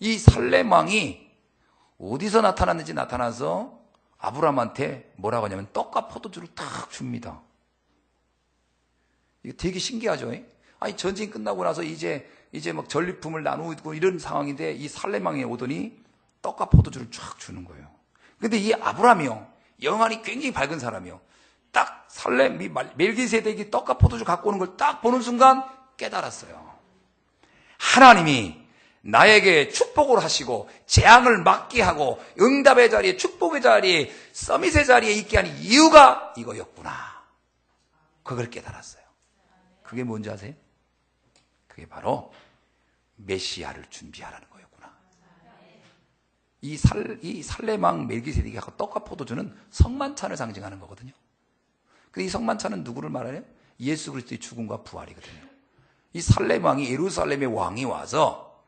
이 살렘왕이 어디서 나타났는지 나타나서 아브라함한테 뭐라고 하냐면 떡과 포도주를 탁 줍니다. 이게 되게 신기하죠? 아니, 전쟁 끝나고 나서 이제 막 전리품을 나누고 이런 상황인데 이 살렘왕이 오더니 떡과 포도주를 쫙 주는 거예요. 근데 이 아브라함이요, 영안이 굉장히 밝은 사람이요. 딱 멜기세덱이 떡과 포도주 갖고 오는 걸 딱 보는 순간 깨달았어요. 하나님이 나에게 축복을 하시고 재앙을 막게 하고 응답의 자리에, 축복의 자리에, 서밋의 자리에 있게 하는 이유가 이거였구나. 그걸 깨달았어요. 그게 뭔지 아세요? 그게 바로 메시아를 준비하라는 거였구나. 이 살렘왕 멜기세덱이 갖고 떡과 포도주는 성만찬을 상징하는 거거든요. 근데 이 성만찬은 누구를 말하냐? 예수 그리스도의 죽음과 부활이거든요. 이 살렘왕이, 예루살렘의 왕이 와서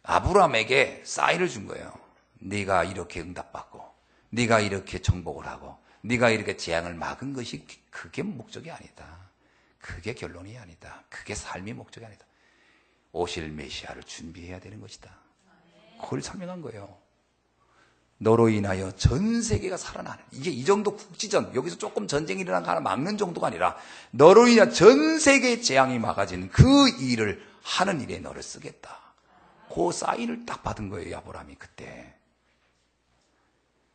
아브라함에게 사인을 준 거예요. 네가 이렇게 응답받고, 네가 이렇게 정복을 하고, 네가 이렇게 재앙을 막은 것이 그게 목적이 아니다. 그게 결론이 아니다. 그게 삶의 목적이 아니다. 오실 메시아를 준비해야 되는 것이다. 그걸 설명한 거예요. 너로 인하여 전 세계가 살아나는, 이게 이 정도 국지전, 여기서 조금 전쟁이 일어난 거 하나 막는 정도가 아니라 너로 인하여 전 세계의 재앙이 막아지는 그 일을 하는 일에 너를 쓰겠다. 그 사인을 딱 받은 거예요, 아브라함이 그때.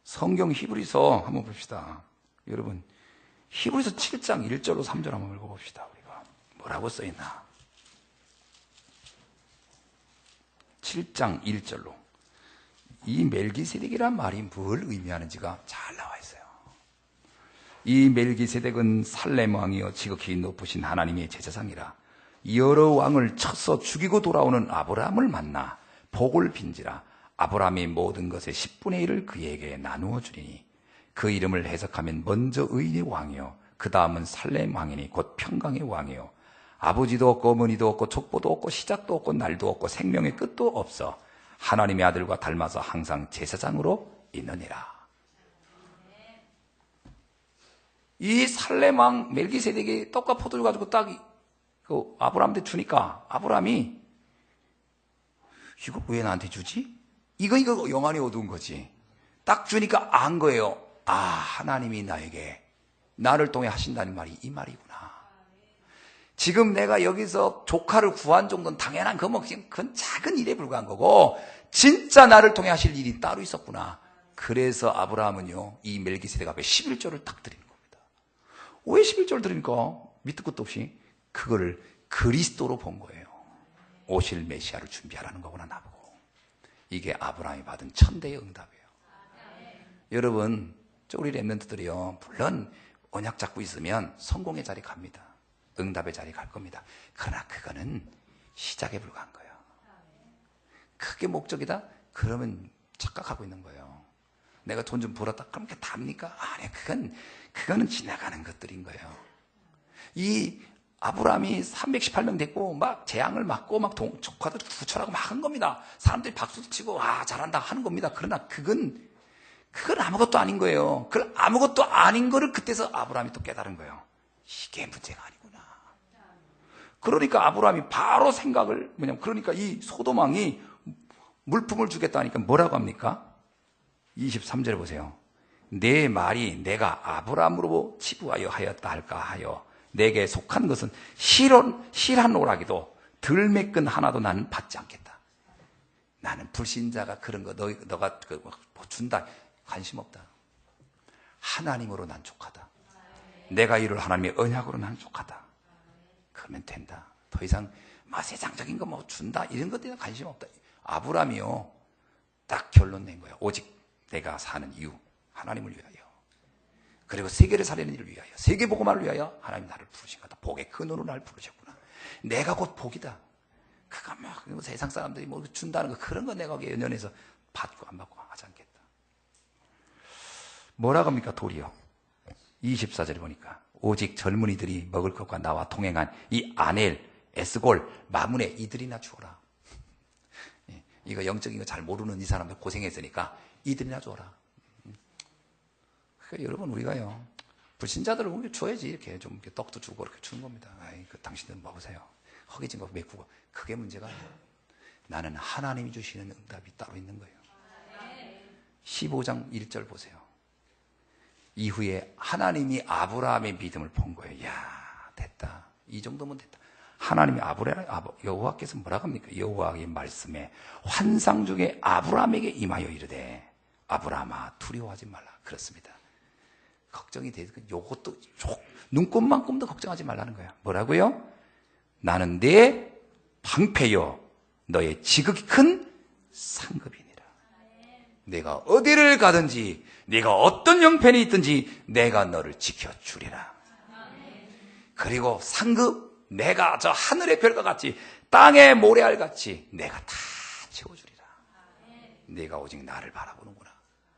성경 히브리서 한번 봅시다. 여러분, 히브리서 7장 1절로 3절 한번 읽어봅시다. 우리가 뭐라고 써있나? 7장 1절로. 이 멜기세덱이란 말이 뭘 의미하는지가 잘 나와 있어요. 이 멜기세덱은 살렘 왕이여 지극히 높으신 하나님의 제사장이라. 여러 왕을 쳐서 죽이고 돌아오는 아브라함을 만나 복을 빈지라. 아브라함이 모든 것의 10분의 1을 그에게 나누어 주리니 그 이름을 해석하면 먼저 의인의 왕이요 그 다음은 살렘 왕이니 곧 평강의 왕이요 아버지도 없고 어머니도 없고 족보도 없고 시작도 없고 날도 없고 생명의 끝도 없어 하나님의 아들과 닮아서 항상 제사장으로 있느니라. 이 살렘 왕 멜기세덱이 떡과 포도를 가지고 딱 아브라함한테 주니까 아브라함이 이거 왜 나한테 주지? 이거 영안이 어두운 거지. 딱 주니까 안 거예요. 아, 하나님이 나를 통해 하신다는 말이 이 말이구나. 지금 내가 여기서 조카를 구한 정도는 당연한 그건 작은 일에 불과한 거고 진짜 나를 통해 하실 일이 따로 있었구나. 그래서 아브라함은요 이 멜기세덱 앞에 11조를 딱 드리는 겁니다. 왜 11조를 드립니까? 밑도 끝도 없이 그거를 그리스도로 본 거예요. 오실 메시아를 준비하라는 거구나 나보고. 이게 아브라함이 받은 천대의 응답이에요. 여러분, 우리 랩런트들이요 물론 언약 잡고 있으면 성공의 자리 갑니다. 응답의 자리 갈 겁니다. 그러나 그거는 시작에 불과한 거예요. 그게 목적이다? 그러면 착각하고 있는 거예요. 내가 돈 좀 벌었다? 그럼 그게 답니까? 아니, 그거는 지나가는 것들인 거예요. 이 아브라함이 318명 됐고 막 재앙을 맞고 막 조카들 구출하고 막 한 겁니다. 사람들이 박수도 치고 잘한다 하는 겁니다. 그러나 그건 아무것도 아닌 거예요. 그 아무것도 아닌 거를 그때서 아브라함이 또 깨달은 거예요. 이게 문제가 아니구나. 그러니까 아브라함이 바로 생각을 그러니까 이 소돔 왕이 물품을 주겠다니까 뭐라고 합니까? 23절에 보세요. 내 말이 내가 아브라함으로 치부하여 하였다 할까 하여 내게 속한 것은 실한 오락이도 덜 매끈 하나도 나는 받지 않겠다. 나는 불신자가 그런 거 너가 뭐 준다 관심 없다. 하나님으로 난 족하다. 내가 이룰 하나님의 언약으로 난 족하다. 그러면 된다. 더 이상 세상적인 거 뭐 준다 이런 것들에 관심 없다. 아브라함이요 딱 결론 낸 거예요. 오직 내가 사는 이유 하나님을 위하여 그리고 세계를 살리는 일을 위하여 세계 복음화를 위하여 하나님 나를 부르신 거다. 복의 근원으로 나를 부르셨구나. 내가 곧 복이다. 그가 뭐 세상 사람들이 뭐 준다는 거 그런 거 내가 연연해서 받고 안 받고 하지 않겠다. 뭐라고 합니까? 도리어 24절에 보니까 오직 젊은이들이 먹을 것과 나와 동행한 이 아넬, 에스골, 마문에 이들이나 주어라. 이거 영적인 거 잘 모르는 이 사람들 고생했으니까 이들이나 주어라. 그러니까 여러분 우리가요 불신자들을 우리 줘야지 이렇게 좀 떡도 주고 그렇게 주는 겁니다. 당신들 먹으세요. 허기진 거 메꾸고 그게 문제가 아니에요. 나는 하나님이 주시는 응답이 따로 있는 거예요. 15장 1절 보세요. 이후에 하나님이 아브라함의 믿음을 본 거예요. 야 됐다. 이 정도면 됐다. 하나님이 여호와께서 뭐라고 합니까? 여호와의 말씀에 환상 중에 아브라함에게 임하여 이르되 아브라함아 두려워하지 말라. 그렇습니다. 걱정이 되고 요것도 눈꼽만큼도 걱정하지 말라는 거야. 뭐라고요? 나는 내 방패요 너의 지극히 큰 상급이니라. 내가 어디를 가든지 네가 어떤 형편이 있든지 내가 너를 지켜주리라. 그리고 상급 내가 저 하늘의 별과 같이 땅의 모래알 같이 내가 다 채워주리라. 네가 오직 나를 바라보는구나.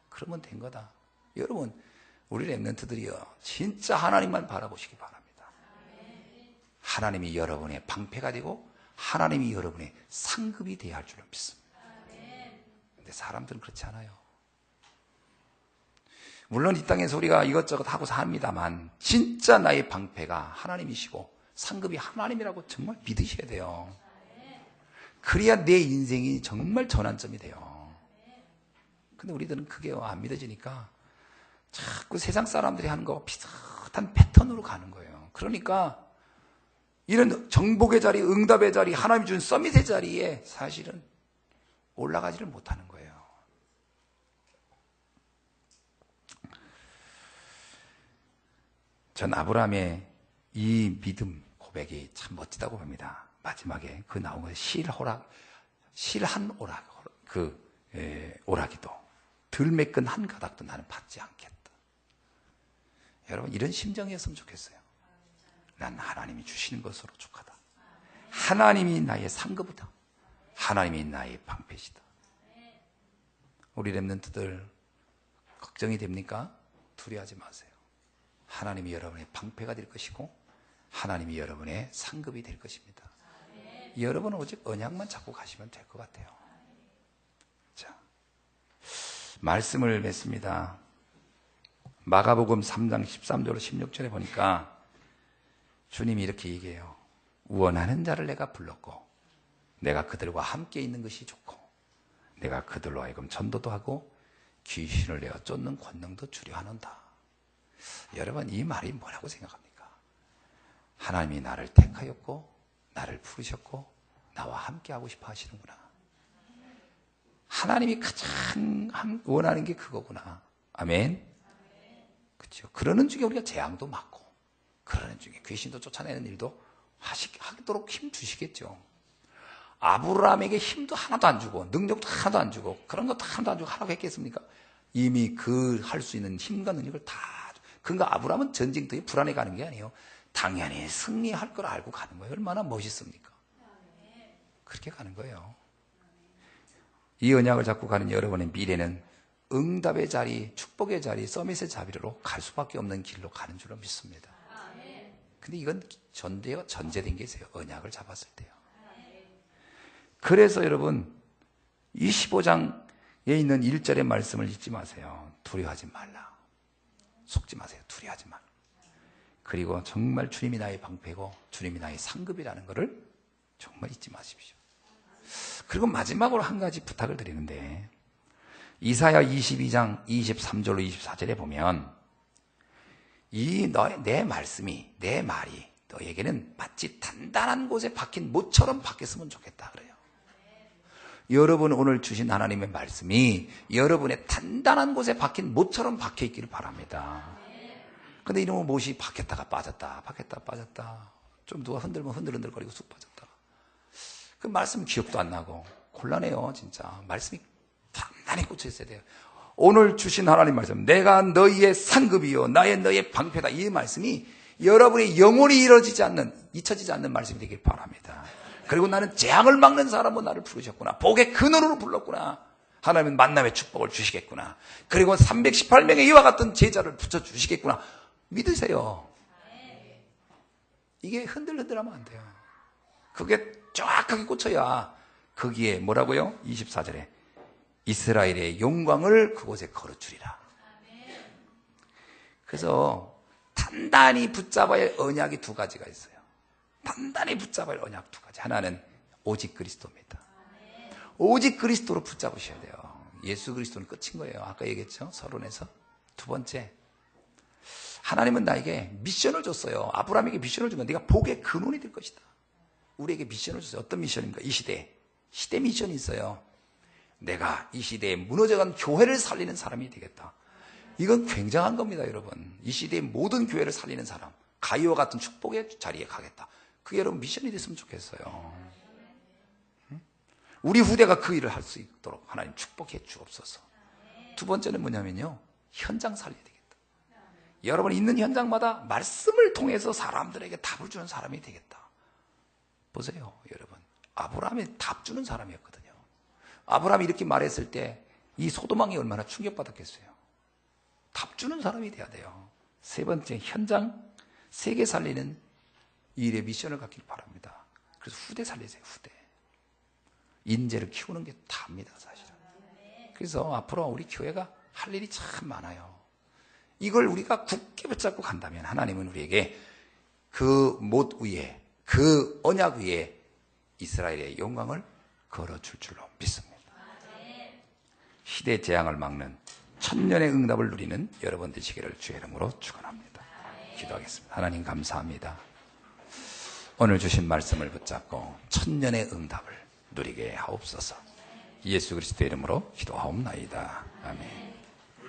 그러면 된 거다. 여러분 우리 렘넌트들이요 진짜 하나님만 바라보시기 바랍니다. 하나님이 여러분의 방패가 되고 하나님이 여러분의 상급이 되어야 할 줄로 믿습니다. 근데 사람들은 그렇지 않아요. 물론 이 땅에서 우리가 이것저것 하고 삽니다만 진짜 나의 방패가 하나님이시고 상급이 하나님이라고 정말 믿으셔야 돼요. 그래야 내 인생이 정말 전환점이 돼요. 근데 우리들은 그게 안 믿어지니까 자꾸 세상 사람들이 하는 거 비슷한 패턴으로 가는 거예요. 그러니까 이런 정복의 자리, 응답의 자리, 하나님이 준 서밋의 자리에 사실은 올라가지를 못하는 거예요. 전 아브라함의 이 믿음 고백이 참 멋지다고 봅니다. 마지막에 그 나온 것이 실한 오라기도 들매끈 한 가닥도 나는 받지 않겠다. 여러분, 이런 심정이었으면 좋겠어요. 난 하나님이 주시는 것으로 족하다. 하나님이 나의 상급이다. 하나님이 나의 방패시다. 우리 렘넌트들 걱정이 됩니까? 두려워하지 마세요. 하나님이 여러분의 방패가 될 것이고 하나님이 여러분의 상급이 될 것입니다. 여러분은 오직 언약만 잡고 가시면 될 것 같아요. 자, 말씀을 맺습니다. 마가복음 3장 13절로 16절에 보니까 주님이 이렇게 얘기해요. 원하는 자를 내가 불렀고 내가 그들과 함께 있는 것이 좋고 내가 그들로 하여금 전도도 하고 귀신을 내어 쫓는 권능도 주려 하는다. 여러분, 이 말이 뭐라고 생각합니까? 하나님이 나를 택하였고 나를 부르셨고 나와 함께 하고 싶어 하시는구나. 하나님이 가장 원하는 게 그거구나. 아멘. 그렇죠. 그러는 중에 우리가 재앙도 맞고 그러는 중에 귀신도 쫓아내는 일도 하도록 힘 주시겠죠. 아브라함에게 힘도 하나도 안 주고 능력도 하나도 안 주고 그런 것도 하나도 안 주고 하라고 했겠습니까? 이미 그 할 수 있는 힘과 능력을 다. 그러니까 아브라함은 전쟁터에 불안해 가는 게 아니에요. 당연히 승리할 걸 알고 가는 거예요. 얼마나 멋있습니까? 그렇게 가는 거예요. 이 언약을 잡고 가는 여러분의 미래는 응답의 자리, 축복의 자리, 서밋의 자리로 갈 수밖에 없는 길로 가는 줄로 믿습니다. 근데 이건 전제된 게 있어요. 언약을 잡았을 때요. 그래서 여러분, 이 15장에 있는 1절의 말씀을 잊지 마세요. 두려워하지 말라. 속지 마세요. 두려워하지 말라. 그리고 정말 주님이 나의 방패고 주님이 나의 상급이라는 것을 정말 잊지 마십시오. 그리고 마지막으로 한 가지 부탁을 드리는데, 이사야 22장 23절로 24절에 보면 내 말씀이, 내 말이 너에게는 마치 단단한 곳에 박힌 못처럼 박혔으면 좋겠다 그래요. 여러분, 오늘 주신 하나님의 말씀이 여러분의 단단한 곳에 박힌 못처럼 박혀 있기를 바랍니다. 근데 이놈의 못이 박혔다가 빠졌다, 박혔다가 빠졌다, 좀 누가 흔들면 흔들거리고 쑥 빠졌다. 그 말씀 기억도 안 나고 곤란해요. 진짜 말씀이 단단히 꽂혀 있어야 돼요. 오늘 주신 하나님 말씀, 내가 너희의 상급이요 너의 방패다, 이 말씀이 여러분의 영혼이 잊혀지지 않는 말씀이 되길 바랍니다. 그리고 나는 재앙을 막는 사람으로 나를 부르셨구나. 복의 근원으로 불렀구나. 하나님은 만남의 축복을 주시겠구나. 그리고 318명의 이와 같은 제자를 붙여주시겠구나. 믿으세요. 이게 흔들흔들하면 안 돼요. 그게 정확하게 꽂혀야 거기에 뭐라고요? 24절에 이스라엘의 영광을 그곳에 거둬주리라. 그래서 단단히 붙잡아야 할 언약이 두 가지가 있어요. 단단히 붙잡아야 할 언약 두 가지. 하나는 오직 그리스도입니다. 오직 그리스도로 붙잡으셔야 돼요. 예수 그리스도는 끝인 거예요. 아까 얘기했죠? 서론에서. 두 번째, 하나님은 나에게 미션을 줬어요. 아브라함에게 미션을 준 건 네가 복의 근원이 될 것이다. 우리에게 미션을 줬어요. 어떤 미션입니까? 이 시대 미션이 있어요. 내가 이 시대에 무너져간 교회를 살리는 사람이 되겠다. 이건 굉장한 겁니다, 여러분. 이 시대의 모든 교회를 살리는 사람, 가이와 같은 축복의 자리에 가겠다. 그게 여러분 미션이 됐으면 좋겠어요. 우리 후대가 그 일을 할 수 있도록 하나님 축복해 주옵소서. 두 번째는 뭐냐면요, 현장 살려야 되겠다. 여러분 있는 현장마다 말씀을 통해서 사람들에게 답을 주는 사람이 되겠다. 보세요, 여러분. 아브라함이 답 주는 사람이었거든요. 아브라함이 이렇게 말했을 때 이 소도망이 얼마나 충격받았겠어요. 답 주는 사람이 돼야 돼요. 세 번째, 현장, 세계 살리는 이 일에 미션을 갖길 바랍니다. 그래서 후대 살리세요, 후대. 인재를 키우는 게 답니다, 사실은. 그래서 앞으로 우리 교회가 할 일이 참 많아요. 이걸 우리가 굳게 붙잡고 간다면 하나님은 우리에게 그 못 위에, 그 언약 위에 이스라엘의 영광을 걸어줄 줄로 믿습니다. 시대 재앙을 막는 천년의 응답을 누리는 여러분 되시기를 주의 이름으로 축원합니다. 기도하겠습니다. 하나님 감사합니다. 오늘 주신 말씀을 붙잡고 천년의 응답을 누리게 하옵소서. 예수 그리스도의 이름으로 기도하옵나이다. 아멘.